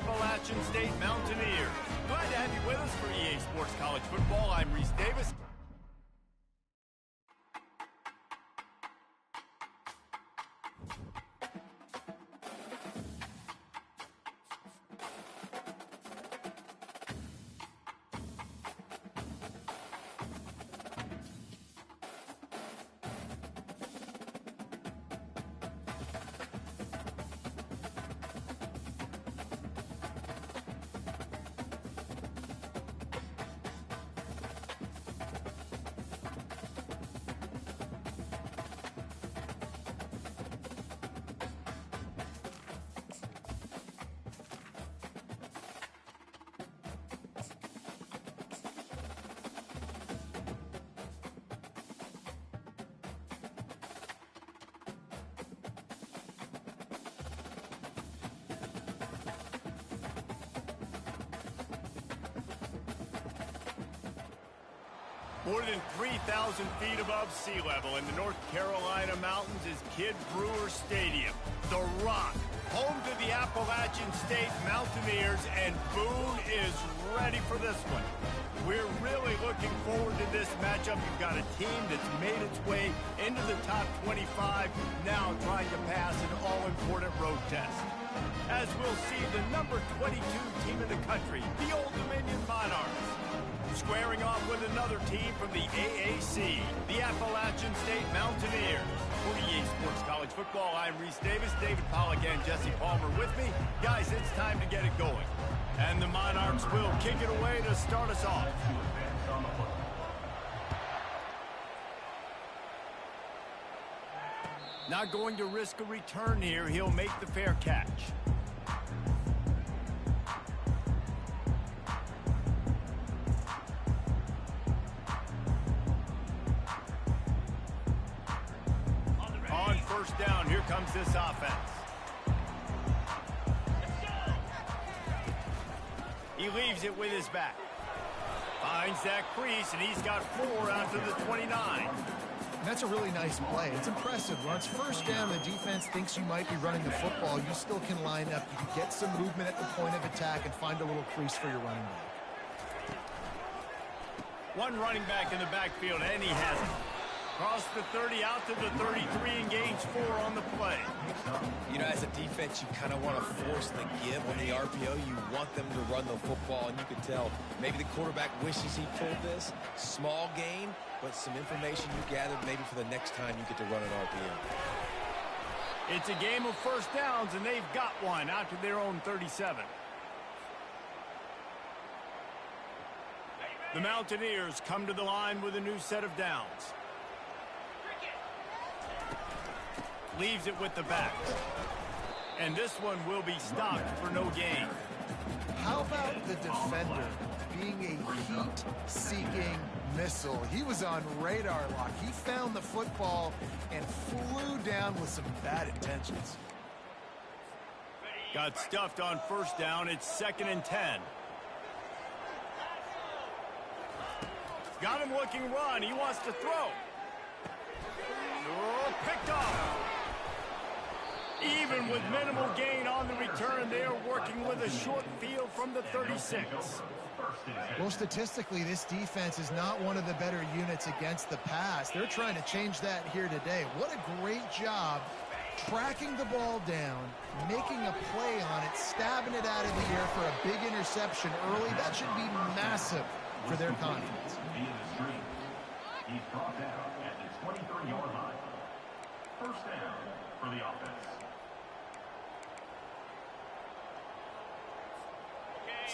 Appalachian State Mountaineers. Glad to have you with us for EA Sports College Football. I'm Reese Davis. More than 3,000 feet above sea level in the North Carolina mountains is Kidd Brewer Stadium, the Rock, home to the Appalachian State Mountaineers, and Boone is ready for this one. We're really looking forward to this matchup. You've got a team that's made its way into the top 25, now trying to pass an all-important road test. As we'll see, the number 22 team in the country, the Old Dominion Monarchs, squaring off with another team from the AAC, the Appalachian State Mountaineers. For EA Sports College Football, I'm Reese Davis, David Pollack and Jesse Palmer with me. Guys, it's time to get it going. And the Monarchs will kick it away to start us off. Not going to risk a return here. He'll make the fair catch. Down, here comes this offense. He leaves it with his back. Finds that crease, and he's got 4 out to the 29. That's a really nice play. It's impressive. Once first down, the defense thinks you might be running the football. You still can line up. You can get some movement at the point of attack and find a little crease for your running back. One running back in the backfield, and he has it. Cross the 30 out to the 33 and gains 4 on the play. You know, as a defense, you kind of want to force the give on the RPO. You want them to run the football, and you can tell maybe the quarterback wishes he pulled this. Small gain, but some information you gathered maybe for the next time you get to run an RPO. It's a game of first downs, and they've got one out to their own 37. The Mountaineers come to the line with a new set of downs. Leaves it with the backs. And this one will be stopped for no gain. How about the defender being a heat-seeking missile? He was on radar lock. He found the football and flew down with some bad intentions. Got stuffed on first down. It's 2nd and 10. Got him looking run. He wants to throw. Oh, picked off. Even with minimal gain on the return, they are working with a short field from the 36. Well, statistically, this defense is not one of the better units against the pass. They're trying to change that here today. What a great job tracking the ball down, making a play on it, stabbing it out of the air for a big interception early. That should be massive for their confidence. He's brought down at the 23-yard line. First down for the offense.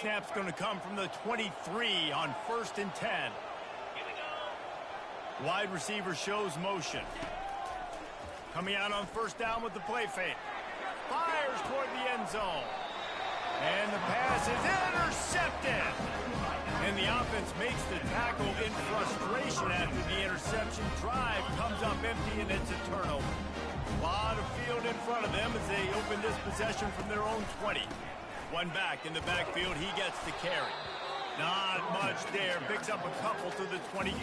Snap's going to come from the 23 on 1st and 10. Wide receiver shows motion. Coming out on first down with the play fake. Fires toward the end zone. And the pass is intercepted. And the offense makes the tackle in frustration after the interception. Drive comes up empty, and it's a turnover. A lot of field in front of them as they open this possession from their own 20. One back in the backfield, he gets the carry. Not much there. Picks up a couple to the 22.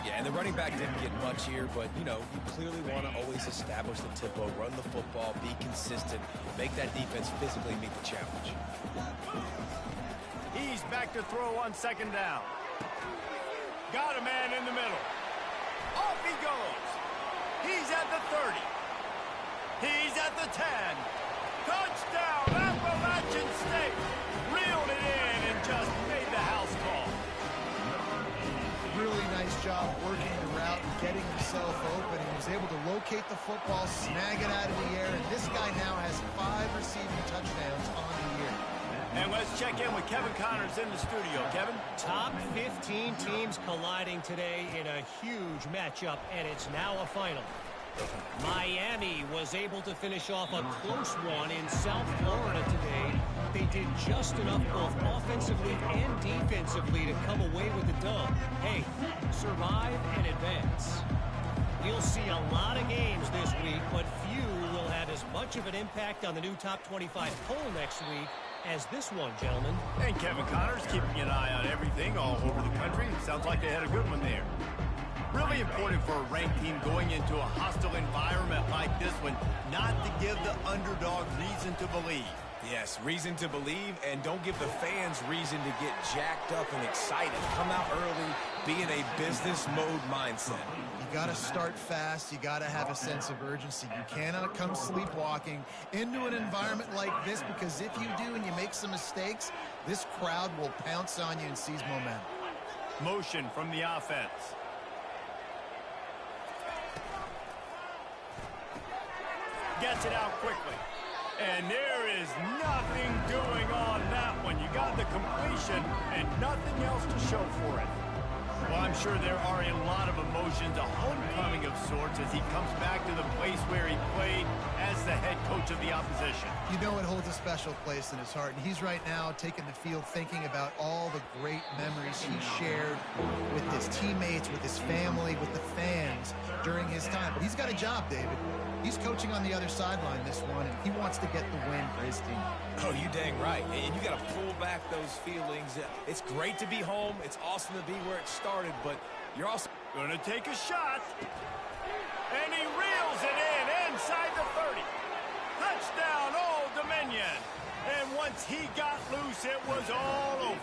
Yeah, and the running back didn't get much here, but, you know, you clearly want to always establish the tempo, run the football, be consistent, make that defense physically meet the challenge. He's back to throw on second down. Got a man in the middle. Off he goes. He's at the 30. He's at the 10. Touchdown, Appalachian State. Reeled it in and just made the house call. Really nice job working the route and getting himself open. He was able to locate the football, snag it out of the air, and this guy now has 5 receiving touchdowns on the year. And let's check in with Kevin Connors in the studio. Kevin? Top 15 teams colliding today in a huge matchup, and it's now a final. Miami was able to finish off a close one in South Florida today. They did just enough both offensively and defensively to come away with the dub. Hey, survive and advance. We'll see a lot of games this week, but few will have as much of an impact on the new top 25 poll next week as this one, gentlemen. And Kevin Connors keeping an eye on everything all over the country. Sounds like they had a good one there. Really important for a ranked team going into a hostile environment like this one, not to give the underdog reason to believe. Yes, reason to believe, and don't give the fans reason to get jacked up and excited. Come out early, be in a business mode mindset. You got to start fast. You got to have a sense of urgency. You cannot come sleepwalking into an environment like this, because if you do and you make some mistakes, this crowd will pounce on you and seize momentum. Motion from the offense. Gets it out quickly. And there is nothing doing on that one. You got the completion and nothing else to show for it. Well, I'm sure there are a lot of emotions, a homecoming of sorts, as he comes back to the place where he played as the head coach of the opposition. You know it holds a special place in his heart, and he's right now taking the field thinking about all the great memories he shared with his teammates, with his family, with the fans during his time. But he's got a job, David. He's coaching on the other sideline this one, and he wants to get the win for his team. Oh, you dang right. And you got to pull back those feelings. It's great to be home. It's awesome to be where it started, but you're also going to take a shot. And he reels it in inside the 30. Touchdown, Old Dominion. And once he got loose, it was all over.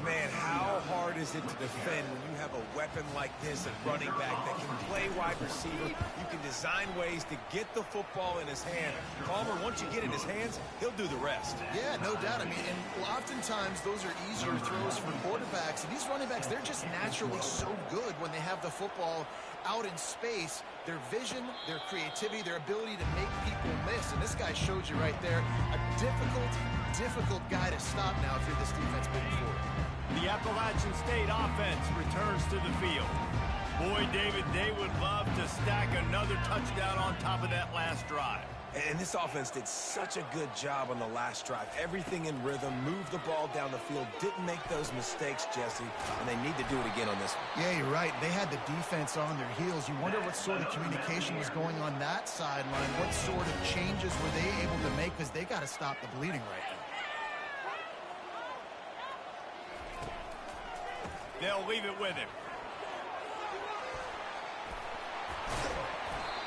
Man, how hard is it to defend when you have a weapon like this at running back that can play wide receiver? You can design ways to get the football in his hand. Palmer, once you get in his hands, he'll do the rest. Yeah, no doubt. I mean, and oftentimes those are easier throws for quarterbacks. And these running backs, they're just naturally so good when they have the football out in space. Their vision, their creativity, their ability to make people miss. And this guy showed you right there, a difficult guy to stop now if you're this defense moving forward. The Appalachian State offense returns to the field. Boy, David, they would love to stack another touchdown on top of that last drive. And this offense did such a good job on the last drive. Everything in rhythm, moved the ball down the field, didn't make those mistakes, Jesse, and they need to do it again on this one. Yeah, you're right. They had the defense on their heels. You wonder what sort of communication was going on that sideline. What sort of changes were they able to make, because they got to stop the bleeding right now. They'll leave it with him.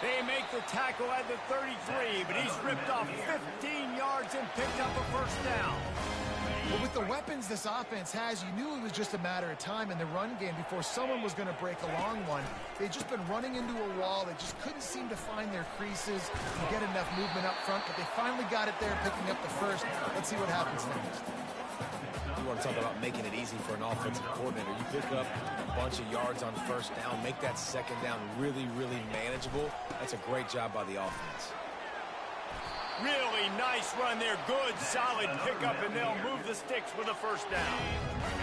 They make the tackle at the 33, but he's ripped off 15 yards and picked up a first down. Well, with the weapons this offense has, you knew it was just a matter of time in the run game before someone was going to break a long one. They'd just been running into a wall. They just couldn't seem to find their creases and get enough movement up front, but they finally got it there, picking up the first. Let's see what happens next. You want to talk about making it easy for an offensive coordinator. You pick up a bunch of yards on first down, make that second down really, really manageable. That's a great job by the offense. Really nice run there. Good, solid pickup, and they'll move the sticks with a first down.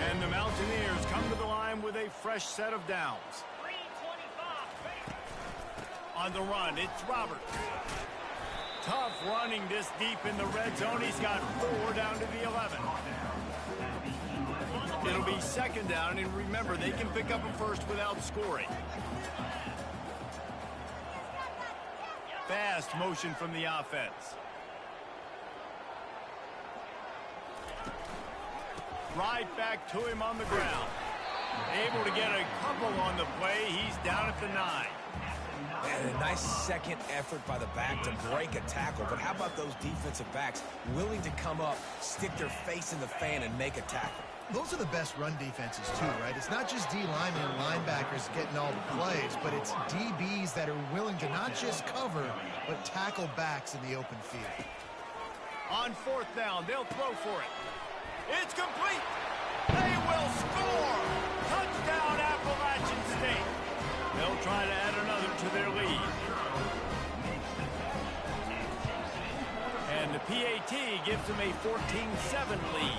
And the Mountaineers come to the line with a fresh set of downs. On the run, it's Robert. Tough running this deep in the red zone. He's got 4 down to the 11. It'll be second down, and remember, they can pick up a first without scoring. Fast motion from the offense. right back to him on the ground. Able to get a couple on the play. He's down at the 9. And a nice second effort by the back to break a tackle. But how about those defensive backs willing to come up, stick their face in the fan, and make a tackle? Those are the best run defenses, too, right? It's not just D linemen and linebackers getting all the plays, but it's DBs that are willing to not just cover, but tackle backs in the open field. On 4th down, they'll throw for it. It's complete. They will score. Touchdown, Appalachian State. They'll try to add another to their lead. And the PAT gives them a 14-7 lead.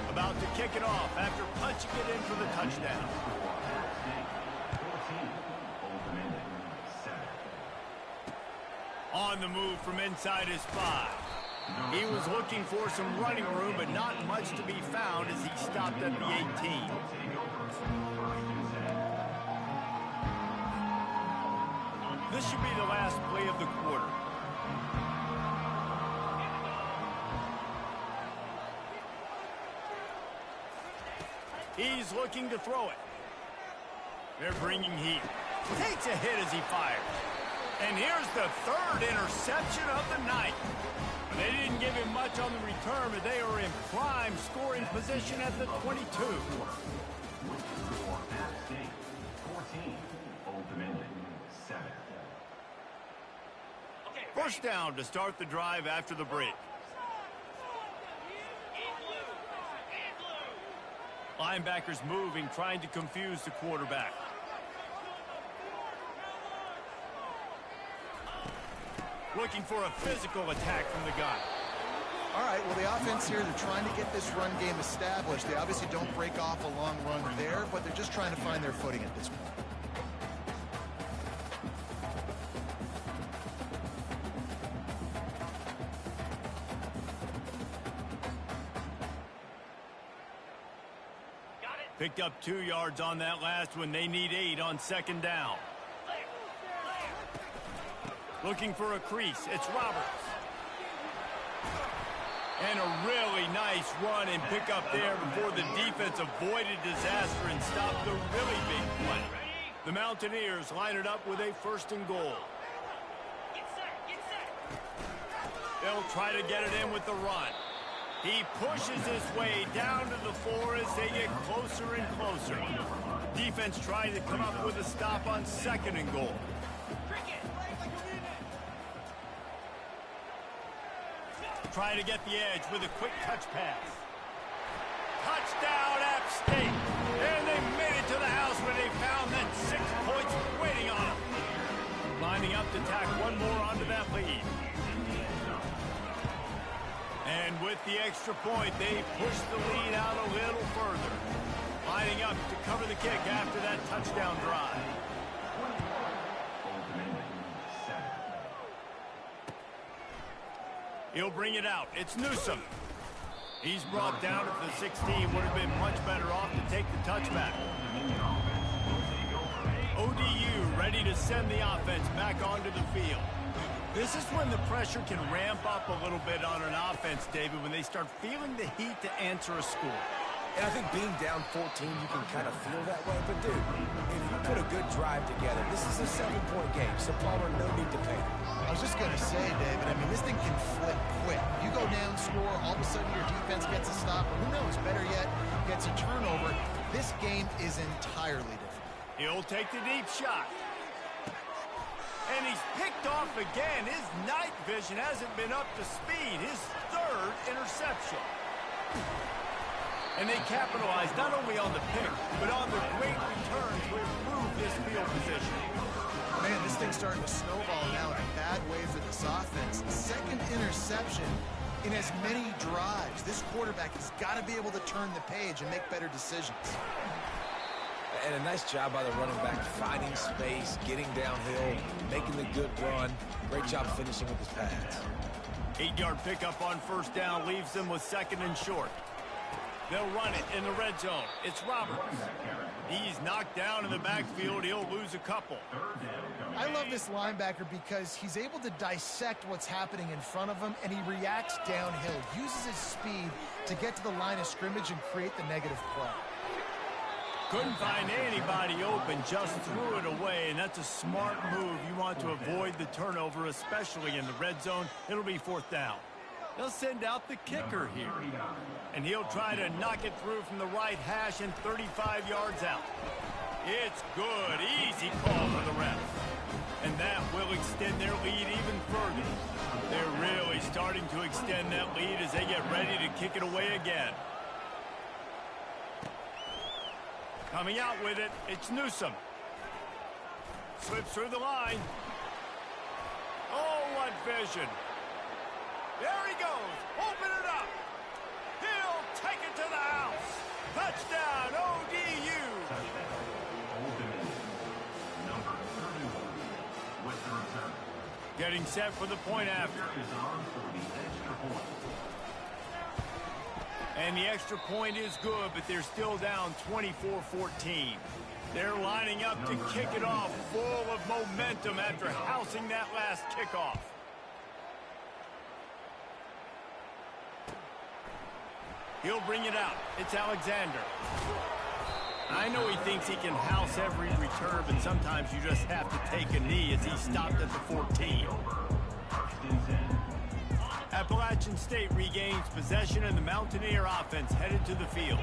About to kick it off after punching it in for the touchdown. On the move from inside his 5. He was looking for some running room, but not much to be found as he stopped at the 18. This should be the last play of the quarter. He's looking to throw it. They're bringing heat. Takes a hit as he fires. And here's the 3rd interception of the night. They didn't give him much on the return, but they are in prime scoring position at the 22. First down to start the drive after the break. Linebackers moving, trying to confuse the quarterback. Looking for a physical attack from the gun. All right, well, the offense here, they're trying to get this run game established. They obviously don't break off a long run there, but they're just trying to find their footing at this point. Picked up 2 yards on that last one. They need 8 on 2nd down. Looking for a crease. It's Roberts. And a really nice run and pick up there before the defense avoided disaster and stopped the really big play. The Mountaineers line it up with a 1st and goal. They'll try to get it in with the run. He pushes his way down to the 4 as they get closer and closer. Defense trying to come up with a stop on 2nd and goal. Trying to get the edge with a quick touch pass. Touchdown, App State. And they made it to the house where they found that 6 points waiting on them. Lining up to tack one more onto that lead. And with the extra point, they push the lead out a little further. Lining up to cover the kick after that touchdown drive. He'll bring it out. It's Newsom. He's brought down at the 16. Would have been much better off to take the touchback. ODU ready to send the offense back onto the field. This is when the pressure can ramp up a little bit on an offense, David, when they start feeling the heat to answer a score. And I think being down 14, you can kind of feel that way. But, dude, if you put a good drive together, this is a 7-point game. So, Palmer, no need to panic. I was just going to say, David, I mean, this thing can flip quick. You go down, score, all of a sudden your defense gets a stop, or who knows, better yet, gets a turnover. This game is entirely different. He'll take the deep shot. And he's picked off again. His night vision hasn't been up to speed. His 3rd interception. And they capitalize not only on the pick, but on the great return to improve this field position. Man, this thing's starting to snowball now in a bad way for this offense. 2nd interception in as many drives. This quarterback has got to be able to turn the page and make better decisions. And a nice job by the running back, finding space, getting downhill, making the good run. Great job finishing with his pass. 8-yard pickup on 1st down leaves them with 2nd and short. They'll run it in the red zone. It's Roberts. He's knocked down in the backfield. He'll lose a couple. I love this linebacker because he's able to dissect what's happening in front of him, and he reacts downhill, uses his speed to get to the line of scrimmage and create the negative play. Couldn't find anybody open, just threw it away, and that's a smart move. You want to avoid the turnover, especially in the red zone. It'll be 4th down. They'll send out the kicker here, and he'll try to knock it through from the right hash and 35 yards out. It's good. Easy call for the ref. And that will extend their lead even further. They're really starting to extend that lead as they get ready to kick it away again. Coming out with it, it's Newsome. Slips through the line. Oh, what vision. There he goes. Open it up. He'll take it to the house. Touchdown, ODU. Number 31 with the return. Getting set for the point after. Is on for the extra point. And the extra point is good, but they're still down 24-14. They're lining up to kick it off full of momentum after housing that last kickoff. He'll bring it out. It's Alexander. I know he thinks he can house every return, but sometimes you just have to take a knee as he stopped at the 14. Appalachian State regains possession, and the Mountaineer offense headed to the field.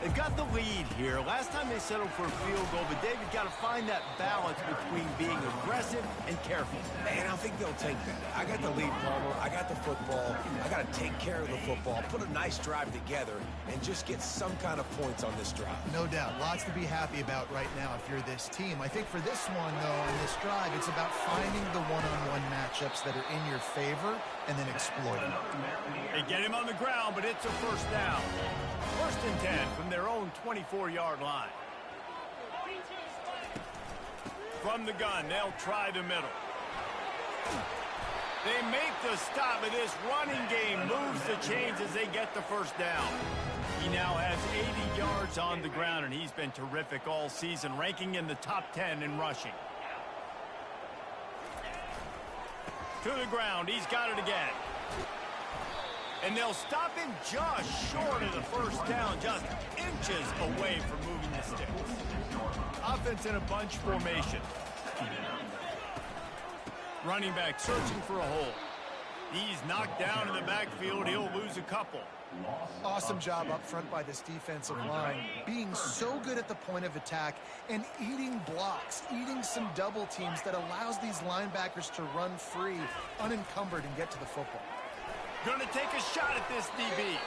They've got the lead here. Last time they settled for a field goal, but David got to find that balance between being aggressive and careful. Man, I think they'll take that. I got the lead, Palmer. I got the football. I got to take care of the football, put a nice drive together, and just get some kind of points on this drive. No doubt. Lots to be happy about right now if you're this team. I think for this one, though, on this drive, it's about finding the one-on-one matchups that are in your favor and then exploiting them. They get him on the ground, but it's a 1st down. 1st and 10 from their own 24-yard line. From the gun, they'll try the middle. They make the stop, and this running game moves the chains as they get the 1st down. He now has 80 yards on the ground, and he's been terrific all season, ranking in the top 10 in rushing. To the ground, he's got it again. And they'll stop him just short of the 1st down, just inches away from moving the sticks. Offense in a bunch formation. Running back searching for a hole. He's knocked down in the backfield. He'll lose a couple. Awesome job up front by this defensive line, being so good at the point of attack and eating blocks, eating some double teams that allows these linebackers to run free, unencumbered, and get to the football. Going to take a shot at this DB.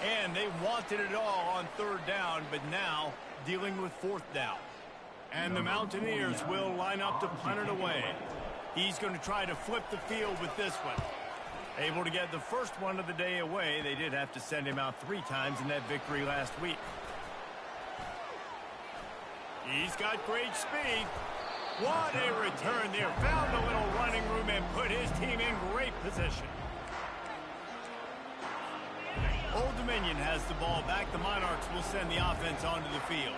And they wanted it all on 3rd down, but now dealing with 4th down. And the Mountaineers will line up to punt it away. He's going to try to flip the field with this one. Able to get the first one of the day away. They did have to send him out 3 times in that victory last week. He's got great speed. What a return there. Found a little running room and put his team in great position. Old Dominion has the ball back. The Monarchs will send the offense onto the field.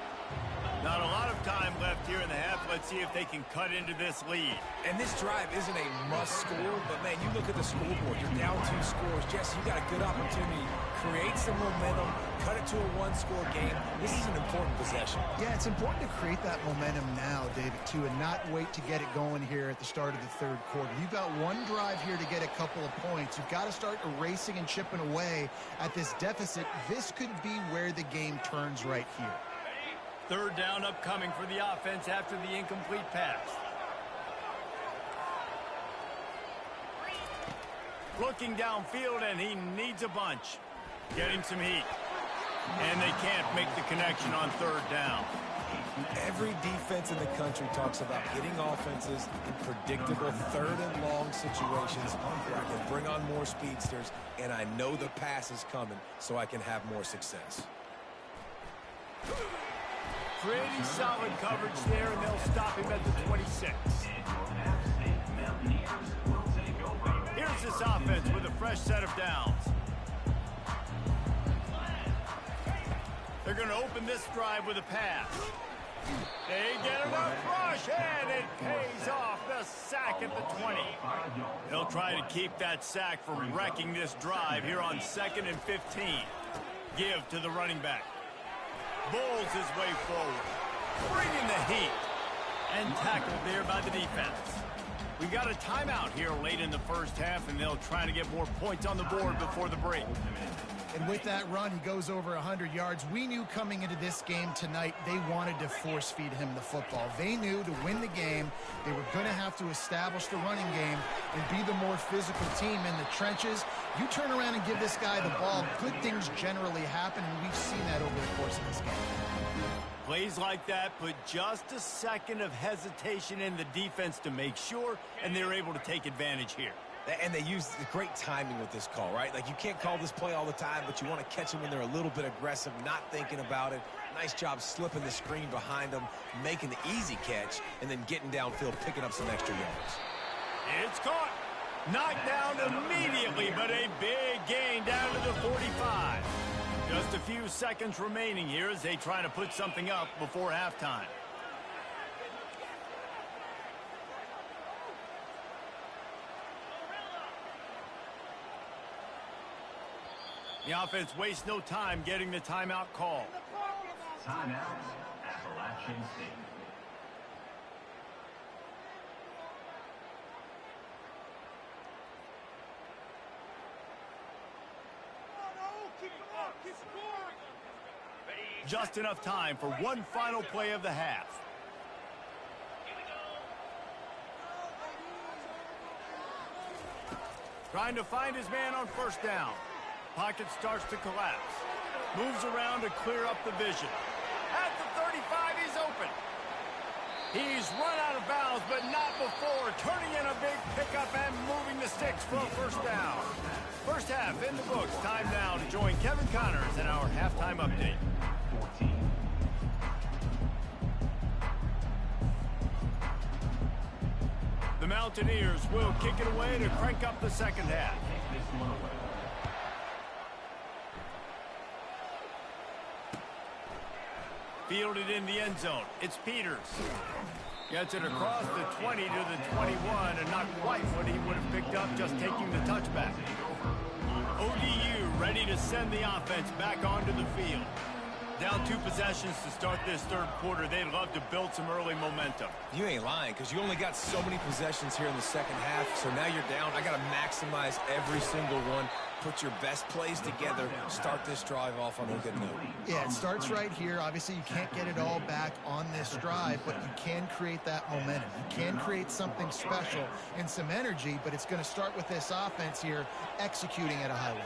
Not a lot of time left here in the half. Let's see if they can cut into this lead. And this drive isn't a must score, but man, you look at the scoreboard. You're down 2 scores. Jesse, you got a good opportunity. Create some momentum. Cut it to a 1-score game. This is an important possession. Yeah, it's important to create that momentum now, David, too, and not wait to get it going here at the start of the 3rd quarter. You've got one drive here to get a couple of points. You've got to start erasing and chipping away at this deficit. This could be where the game turns right here. 3rd down upcoming for the offense after the incomplete pass. Looking downfield, and he needs a bunch. Getting some heat. And they can't make the connection on 3rd down. Every defense in the country talks about getting offenses in predictable 3rd and long situations where I can bring on more speedsters, and I know the pass is coming so I can have more success. Pretty solid coverage there, and they'll stop him at the 26. Here's this offense with a fresh set of downs. They're going to open this drive with a pass. They get enough rush, and it pays off. The sack at the 20. They'll try to keep that sack from wrecking this drive here on 2nd and 15. Give to the running back. Bowls his way forward. Bringing the heat. And tackled there by the defense. We've got a timeout here late in the first half, and they'll try to get more points on the board before the break. And with that run, he goes over 100 yards. We knew coming into this game tonight, they wanted to force feed him the football. They knew to win the game, they were going to have to establish the running game and be the more physical team in the trenches. You turn around and give this guy the ball, good things generally happen, and we've seen that over the course of this game. Plays like that put just a second of hesitation in the defense to make sure, and they're able to take advantage here. And they use the great timing with this call, right? Like, you can't call this play all the time, but you want to catch them when they're a little bit aggressive, not thinking about it. Nice job slipping the screen behind them, making the easy catch, and then getting downfield, picking up some extra yards. It's caught. Knocked down immediately, but a big gain down to the 45. Just a few seconds remaining here as they try to put something up before halftime. The offense wastes no time getting the timeout call. Timeout, Appalachian State. Just enough time for one final play of the half. Trying to find his man on first down. Pocket starts to collapse. Moves around to clear up the vision. At the 35, he's open. He's run out of bounds, but not before. Turning in a big pickup and moving the sticks for a first down. First half in the books. Time now to join Kevin Connors in our halftime update. 14. The Mountaineers will kick it away to crank up the second half. This one away. Fielded in the end zone. It's Peters. Gets it across the 20 to the 21, and not quite what he would have picked up just taking the touchback. ODU ready to send the offense back onto the field. Down 2 possessions to start this third quarter. They'd love to build some early momentum. You ain't lying, because you only got so many possessions here in the second half, so now you're down. I got to maximize every single one. Put your best plays together. Start this drive off on a good note. Yeah, it starts right here. Obviously, you can't get it all back on this drive, but you can create that momentum. You can create something special and some energy, but it's going to start with this offense here executing at a high level.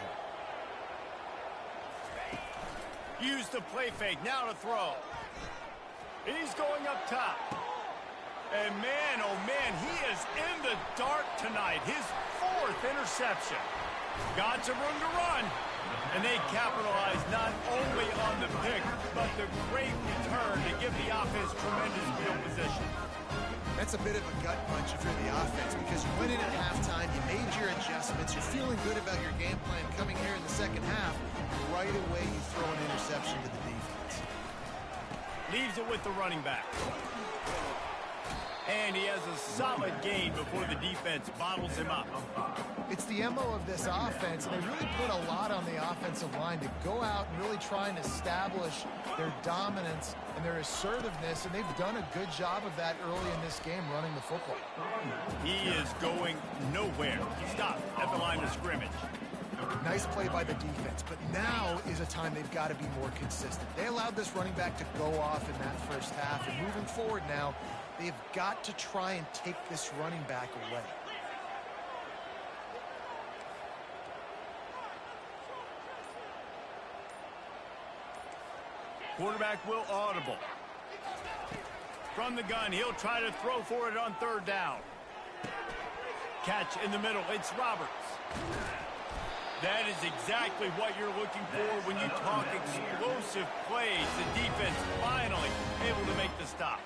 Use the play fake, now to throw. He's going up top. And man, oh man, he is in the dark tonight. His 4th interception. Got some room to run. And they capitalize not only on the pick, but the great return to give the offense tremendous field position. That's a bit of a gut punch if you're the offense, because you went in at halftime, you made your adjustments, you're feeling good about your game plan coming here in the second half. Right away, you throw an interception to the defense. Leaves it with the running back. And he has a solid gain before the defense bottles him up. It's the MO of this offense, and they really put a lot on the offensive line to go out and really try and establish their dominance and their assertiveness, and they've done a good job of that early in this game running the football. He is going nowhere. Stop at the line of scrimmage. Nice play by the defense, but now is a time they've got to be more consistent. They allowed this running back to go off in that first half, and moving forward now, they've got to try and take this running back away. Quarterback will audible. From the gun, he'll try to throw for it on third down. Catch in the middle, it's Roberts. That is exactly what you're looking for when you talk explosive plays. The defense finally able to make the stop.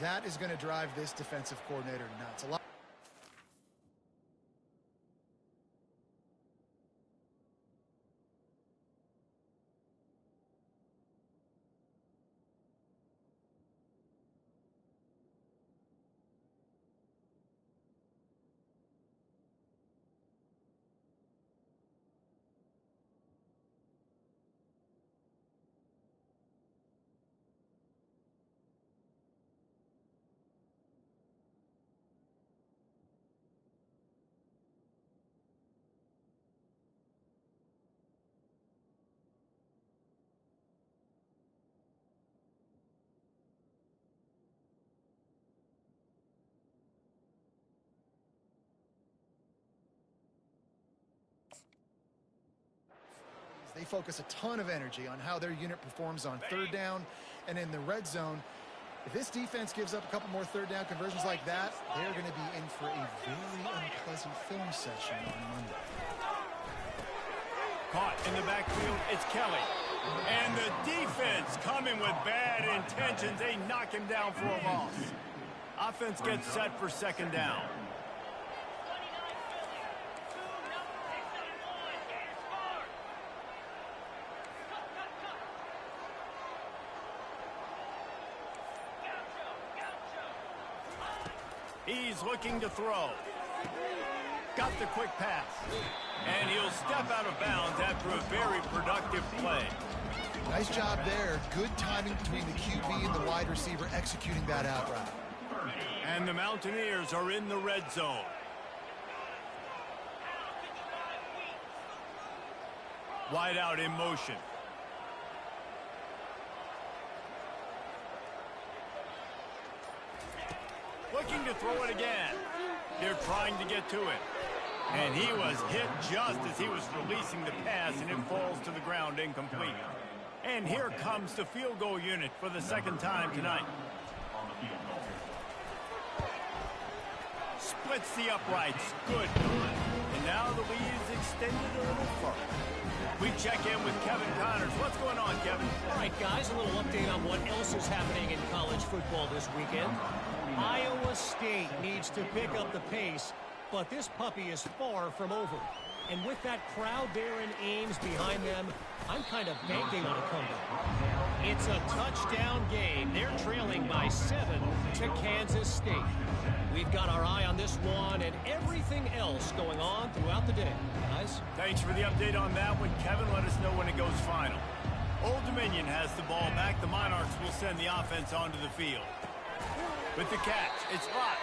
That is going to drive this defensive coordinator nuts. A lot. They focus a ton of energy on how their unit performs on third down and in the red zone. If this defense gives up a couple more third down conversions like that, they're going to be in for a very unpleasant film session on Monday. Caught in the backfield, it's Kelly. And the defense coming with bad intentions. They knock him down for a loss. Offense gets set for second down. He's looking to throw. Got the quick pass. And he'll step out of bounds after a very productive play. Nice job there. Good timing between the QB and the wide receiver executing that out route. And the Mountaineers are in the red zone. Wide out in motion. Looking to throw it again. They're trying to get to it. And he was hit just as he was releasing the pass, and it falls to the ground incomplete. And here comes the field goal unit for the second time tonight. Splits the uprights. Good. And now the lead is extended a little further. We check in with Kevin Connors. What's going on, Kevin? All right, guys, a little update on what else is happening in college football this weekend. Iowa State needs to pick up the pace, but this puppy is far from over. And with that crowd there in Ames behind them, I'm kind of banking on a comeback. It's a touchdown game. They're trailing by 7 to Kansas State. We've got our eye on this one and everything else going on throughout the day. Guys? Thanks for the update on that one. Kevin, let us know when it goes final. Old Dominion has the ball back. The Monarchs will send the offense onto the field. With the catch, it's hot.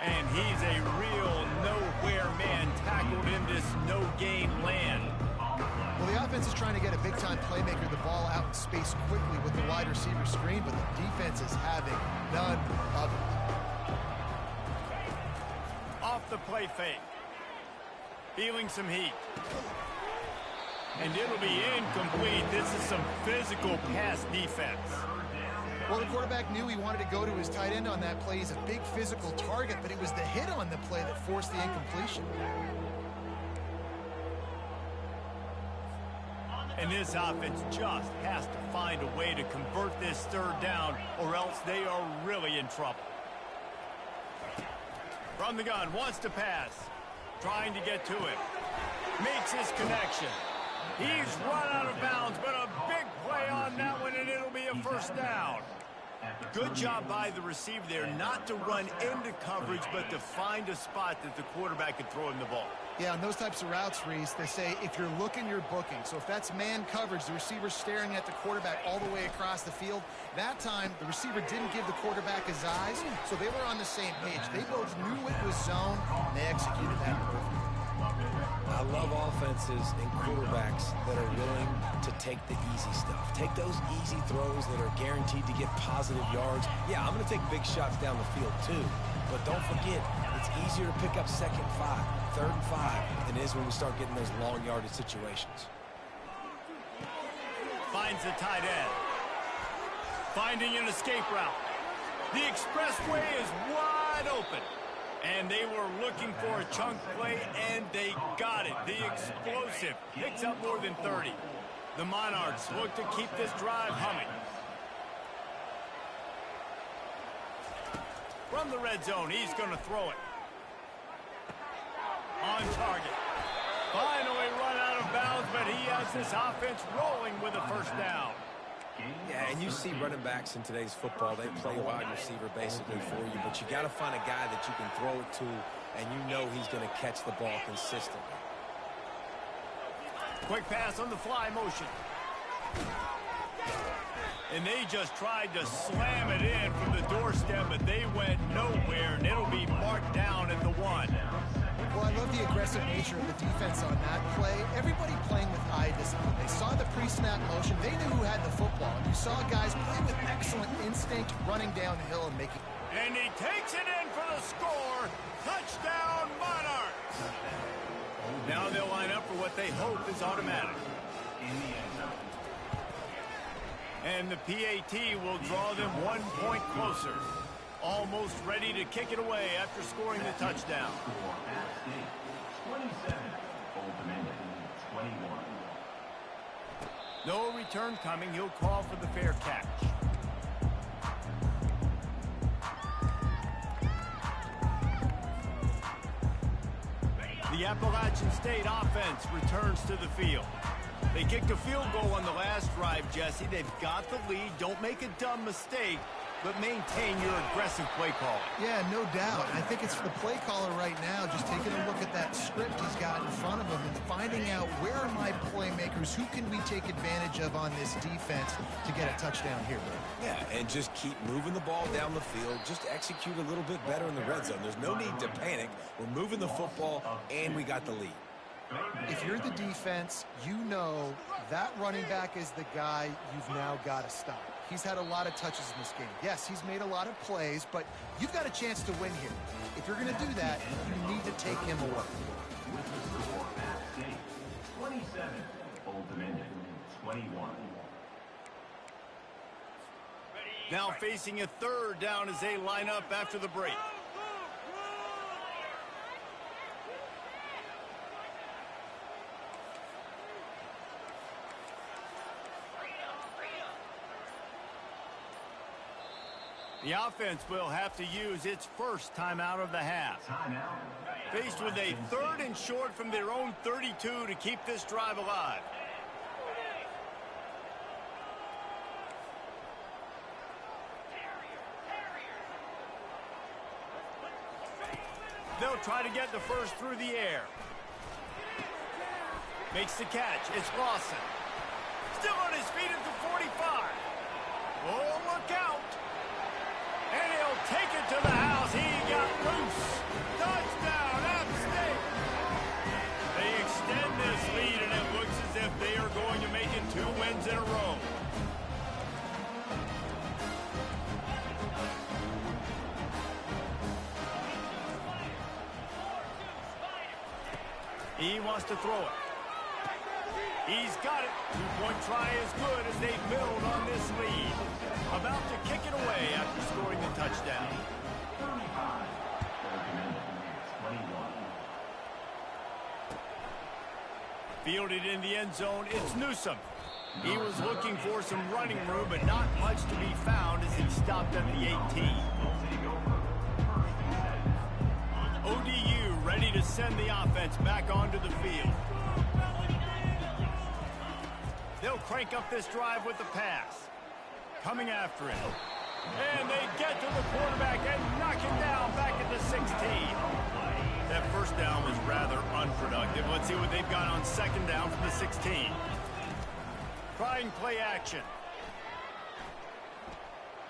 And he's a real nowhere man tackled in this no-gain land. Well, the offense is trying to get a big-time playmaker the ball out in space quickly with the wide receiver screen, but the defense is having none of it. Off the play fake. Feeling some heat. And it'll be incomplete. This is some physical pass defense. Well, the quarterback knew he wanted to go to his tight end on that play. He's a big physical target, but it was the hit on the play that forced the incompletion. And this offense just has to find a way to convert this third down, or else they are really in trouble. From the gun, wants to pass. Trying to get to it. Makes his connection. He's run out of bounds, but a big play on that one, and it'll be a first down. Good job by the receiver there, not to run into coverage, but to find a spot that the quarterback could throw him the ball. Yeah, on those types of routes, Reese, they say if you're looking, you're booking. So if that's man coverage, the receiver's staring at the quarterback all the way across the field. That time, the receiver didn't give the quarterback his eyes, so they were on the same page. They both knew it was zone, and they executed that perfectly. I love offenses and quarterbacks that are willing to take the easy stuff. Take those easy throws that are guaranteed to get positive yards. Yeah, I'm going to take big shots down the field too. But don't forget, it's easier to pick up second 5, third and 5 than it is when we start getting those long yardage situations. Finds the tight end. Finding an escape route. The expressway is wide open. And they were looking for a chunk play, and they got it. The explosive picks up more than 30. The Monarchs look to keep this drive humming. From the red zone, he's going to throw it. On target. Finally run out of bounds, but he has this offense rolling with a first down. Yeah, and you see running backs in today's football, they play wide receiver basically for you, but you got to find a guy that you can throw it to, and you know he's going to catch the ball consistently. Quick pass on the fly motion. And they just tried to slam it in from the doorstep, but they went nowhere, and it'll be marked down at the 1. Well, I love the aggressive nature of the defense on that play. Everybody playing with eye discipline. They saw the pre-snap motion. They knew who had the football. And you saw guys play with excellent instinct, running down the hill and making... And he takes it in for the score. Touchdown, Monarchs! Now they'll line up for what they hope is automatic. And the PAT will draw them 1 point closer. Almost ready to kick it away after scoring the touchdown. 27, Old Dominion, 21. No return coming. He'll call for the fair catch. The Appalachian State offense returns to the field. They kicked a field goal on the last drive, Jesse. They've got the lead. Don't make a dumb mistake, but maintain your aggressive play call. Yeah, no doubt. I think it's for the play caller right now, just taking a look at that script he's got in front of him and finding out where are my playmakers, who can we take advantage of on this defense to get a touchdown here, bro. Yeah, and just keep moving the ball down the field. Just execute a little bit better in the red zone. There's no need to panic. We're moving the football, and we got the lead. If you're the defense, you know that running back is the guy you've now got to stop. He's had a lot of touches in this game. Yes, he's made a lot of plays, but you've got a chance to win here. If you're going to do that, you need to take him away. 27, Old Dominion, 21. Now facing a third down as they line up after the break. The offense will have to use its first timeout of the half. Faced with a 3rd and short from their own 32 to keep this drive alive. They'll try to get the first through the air. Makes the catch. It's Lawson. Still on his feet at the 45. Oh, look out. And he'll take it to the house. He got loose. Touchdown, App State. They extend this lead, and it looks as if they are going to make it 2 wins in a row. He wants to throw it. He's got it. 2-point try is good as they build on this lead. About to kick it away after scoring the touchdown. 35, Old Dominion, 21. Fielded in the end zone, it's Newsom. He was looking for some running room, but not much to be found as he stopped at the 18. ODU ready to send the offense back onto the field. They'll crank up this drive with the pass. Coming after it. And they get to the quarterback and knock him down back at the 16. That first down was rather unproductive. Let's see what they've got on 2nd down from the 16. Trying play action.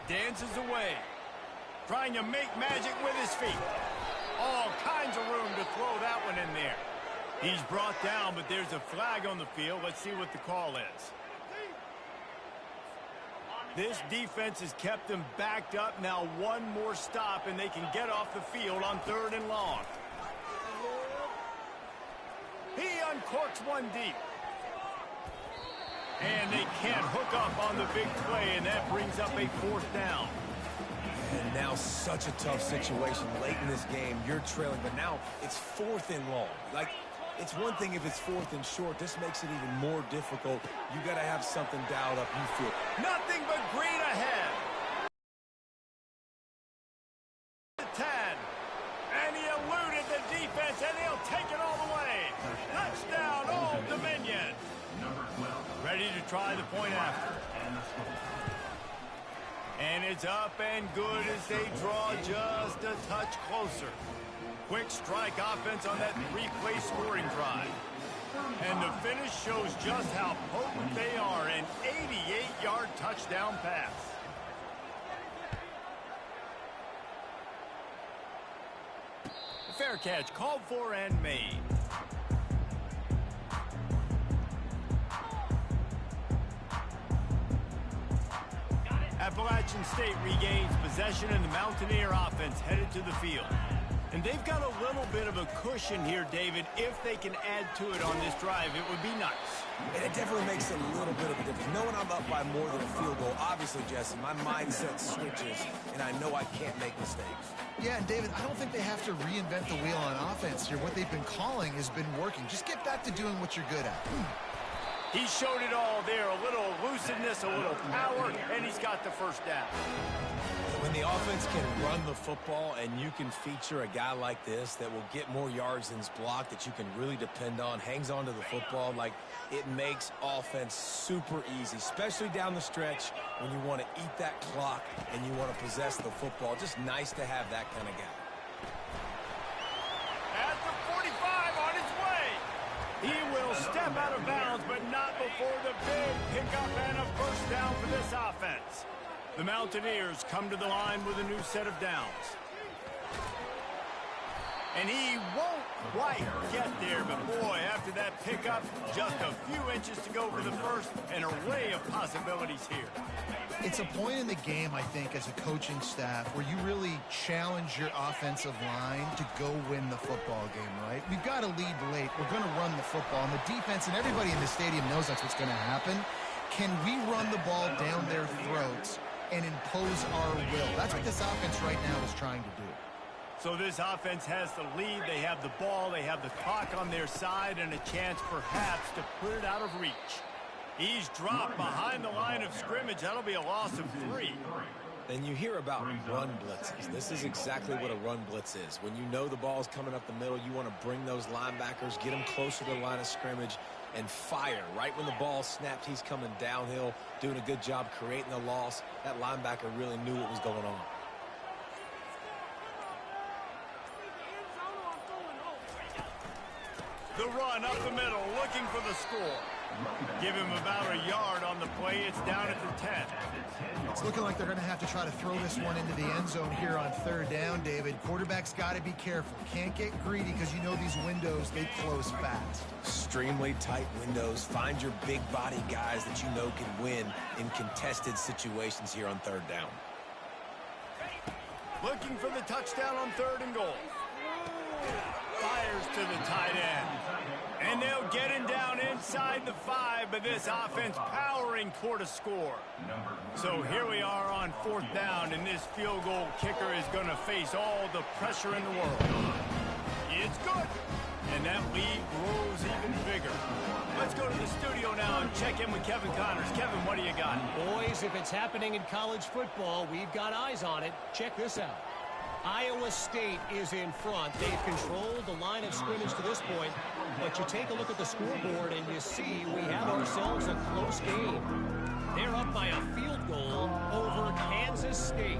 Dances away. Trying to make magic with his feet. All kinds of room to throw that one in there. He's brought down, but there's a flag on the field. Let's see what the call is. This defense has kept them backed up. Now 1 more stop, and they can get off the field on 3rd and long. He uncorks one deep. And they can't hook up on the big play, and that brings up a 4th down. And now such a tough situation late in this game. You're trailing, but now it's 4th and long. Like, it's one thing if it's 4th and short. This makes it even more difficult. You got to have something dialed up, you feel. Nothing but green ahead. try the point after. And it's up and good as they draw just a touch closer. Quick strike offense on that three-play scoring drive. And the finish shows just how potent they are. An 88-yard touchdown pass. Fair catch called for and made. Appalachian State regains possession and the Mountaineer offense headed to the field. And they've got a little bit of a cushion here, David. If they can add to it on this drive, it would be nice. And it definitely makes a little bit of a difference. Knowing I'm up by more than a field goal, obviously, Jesse, my mindset switches, and I know I can't make mistakes. Yeah, and David, I don't think they have to reinvent the wheel on offense here. What they've been calling has been working. Just get back to doing what you're good at. He showed it all there. A little elusiveness, a little power, and he's got the first down. When the offense can run the football and you can feature a guy like this that will get more yards than his block, that you can really depend on, hangs on to the football, like it makes offense super easy, especially down the stretch when you want to eat that clock and you want to possess the football. Just nice to have that kind of guy. At the 45 on his way. He will step out of bounds, but not before the big pickup and a first down for this offense. The Mountaineers come to the line with a new set of downs. And he won't quite get there, but boy, after that pickup, just a few inches to go for the first, an array of possibilities here. It's a point in the game, I think, as a coaching staff where you really challenge your offensive line to go win the football game, right? We've got to lead late. We're going to run the football. And the defense and everybody in the stadium knows that's what's going to happen. Can we run the ball down their throats and impose our will? That's what this offense right now is trying to do. So this offense has the lead. They have the ball. They have the clock on their side and a chance perhaps to put it out of reach. He's dropped behind the line of scrimmage. That'll be a loss of 3. Then you hear about run blitzes. This is exactly what a run blitz is. When you know the ball's coming up the middle, you want to bring those linebackers, get them closer to the line of scrimmage, and fire. Right when the ball snapped, he's coming downhill, doing a good job creating the loss. That linebacker really knew what was going on. The run up the middle, looking for the score. Give him about a yard on the play. It's down at the 10. It's looking like they're going to have to try to throw this one into the end zone here on third down, David. Quarterback's got to be careful. Can't get greedy because you know these windows, they close fast. Extremely tight windows. Find your big body guys that you know can win in contested situations here on third down. Looking for the touchdown on 3rd and goal. Fires to the tight end. And they'll get him down inside the 5, but this offense powering toward a score. So here we are on 4th down, and this field goal kicker is going to face all the pressure in the world. It's good. And that lead grows even bigger. Let's go to the studio now and check in with Kevin Connors. Kevin, what do you got? Boys, if it's happening in college football, we've got eyes on it. Check this out. Iowa State is in front. They've controlled the line of scrimmage to this point, but you take a look at the scoreboard and you see we have ourselves a close game. They're up by a field goal over Kansas State.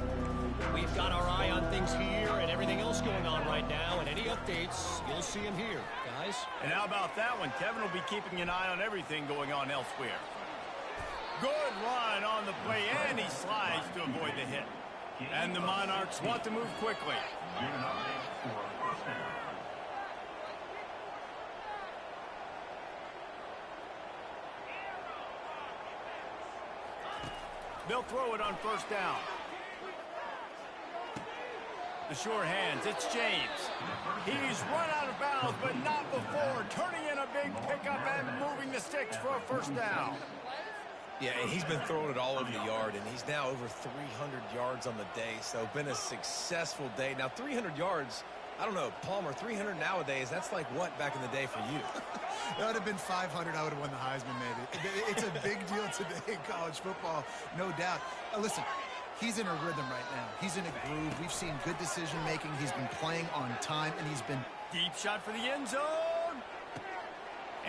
We've got our eye on things here and everything else going on right now, and any updates, you'll see them here, guys. And how about that one? Kevin will be keeping an eye on everything going on elsewhere. Good run on the play, and he slides to avoid the hit. And the Monarchs want to move quickly. They'll throw it on 1st down. The sure hands, it's James. He's run out of bounds, but not before turning in a big pickup and moving the sticks for a 1st down. Yeah, and he's been throwing it all over the yard, and he's now over 300 yards on the day, so been a successful day. Now, 300 yards, I don't know, Palmer, 300 nowadays, that's like what back in the day for you? That would have been 500. I would have won the Heisman, maybe. It's a big deal today in college football, no doubt. Listen, he's in a rhythm right now. He's in a groove. We've seen good decision-making. He's been playing on time, and he's been... Deep shot for the end zone.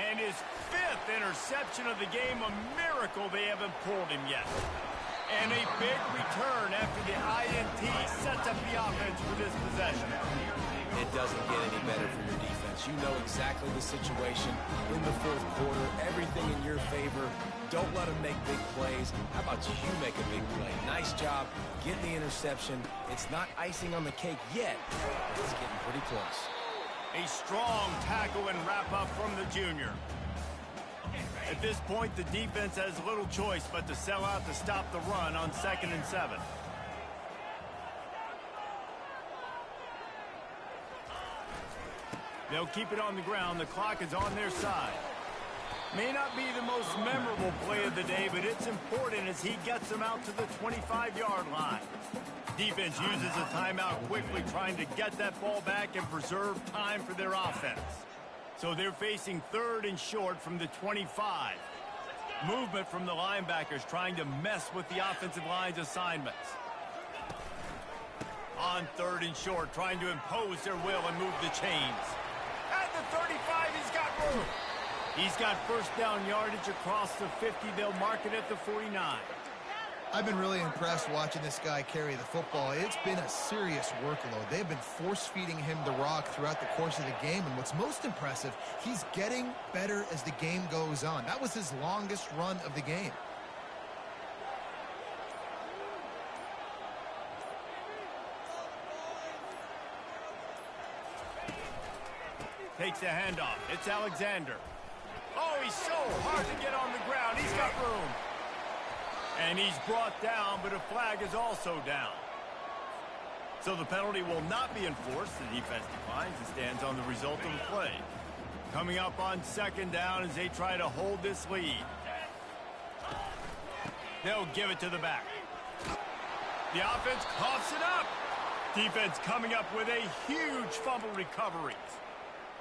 And his 5th interception of the game, a miracle they haven't pulled him yet. And a big return after the INT sets up the offense for this possession. It doesn't get any better for your defense. You know exactly the situation in the 4th quarter, everything in your favor. Don't let them make big plays. How about you make a big play? Nice job getting the interception. It's not icing on the cake yet, but it's getting pretty close. A strong tackle and wrap-up from the junior. At this point, the defense has little choice but to sell out to stop the run on 2nd and 7. They'll keep it on the ground. The clock is on their side. May not be the most memorable play of the day, but it's important as he gets them out to the 25-yard line. Defense uses a timeout quickly, trying to get that ball back and preserve time for their offense. So they're facing 3rd and short from the 25. Movement from the linebackers trying to mess with the offensive line's assignments. On 3rd and short, trying to impose their will and move the chains. At the 35, he's got room. He's got first down yardage across the 50. They'll mark it at the 49. I've been really impressed watching this guy carry the football. It's been a serious workload. They've been force-feeding him the rock throughout the course of the game, and what's most impressive, he's getting better as the game goes on. That was his longest run of the game. Takes the handoff. It's Alexander. Oh, he's so hard to get on the ground. He's got room. And he's brought down, but a flag is also down. So the penalty will not be enforced. The defense declines and stands on the result of the play. Coming up on 2nd down as they try to hold this lead. They'll give it to the back. The offense coughs it up. Defense coming up with a huge fumble recovery.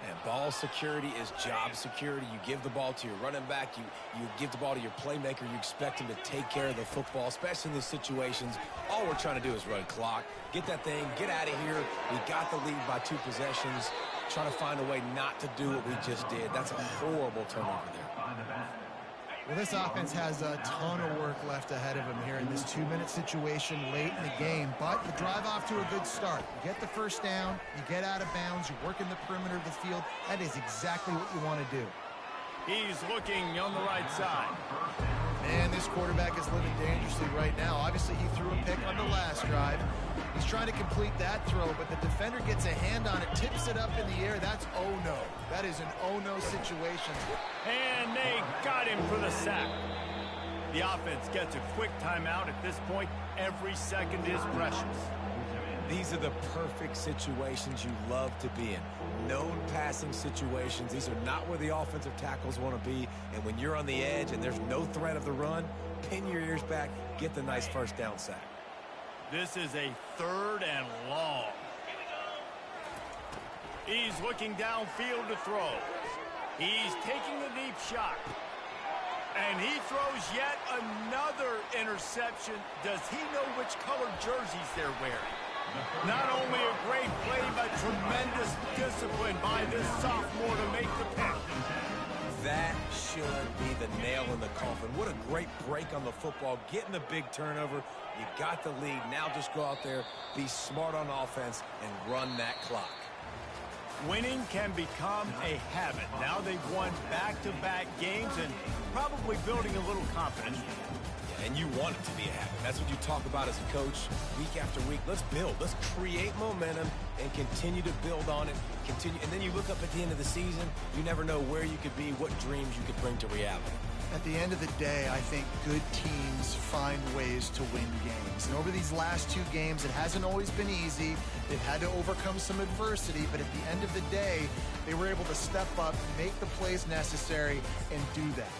And ball security is job security. You give the ball to your running back. You give the ball to your playmaker. You expect him to take care of the football, especially in these situations. All we're trying to do is run clock. Get that thing. Get out of here. We got the lead by 2 possessions. Try to find a way not to do what we just did. That's a horrible turnover there. Well, this offense has a ton of work left ahead of them here in this 2-minute situation late in the game, but you drive off to a good start. You get the first down, you get out of bounds, you work in the perimeter of the field. That is exactly what you want to do. He's looking on the right side. Man, this quarterback is living dangerously right now. Obviously, he threw a pick on the last drive. He's trying to complete that throw, but the defender gets a hand on it, tips it up in the air. That's oh-no. That is an oh-no situation. And they got him for the sack. The offense gets a quick timeout. At this point, every second is precious. These are the perfect situations you love to be in. Known passing situations. These are not where the offensive tackles want to be. And when you're on the edge and there's no threat of the run, pin your ears back, get the nice first down sack. This is a 3rd and long. He's looking downfield to throw. He's taking a deep shot. And he throws yet another interception. Does he know which colored jerseys they're wearing? Not only a great play, but tremendous discipline by this sophomore to make the pick. That should be the nail in the coffin. What a great break on the football. Getting the big turnover. You got the lead. Now just go out there, be smart on offense, and run that clock. Winning can become a habit. Now they've won back-to-back games and probably building a little confidence. And you want it to be a habit. That's what you talk about as a coach week after week. Let's build. Let's create momentum and continue to build on it. And then you look up at the end of the season, you never know where you could be, what dreams you could bring to reality. At the end of the day, I think good teams find ways to win games. And over these last 2 games, it hasn't always been easy. They've had to overcome some adversity, but at the end of the day, they were able to step up, make the plays necessary, and do that.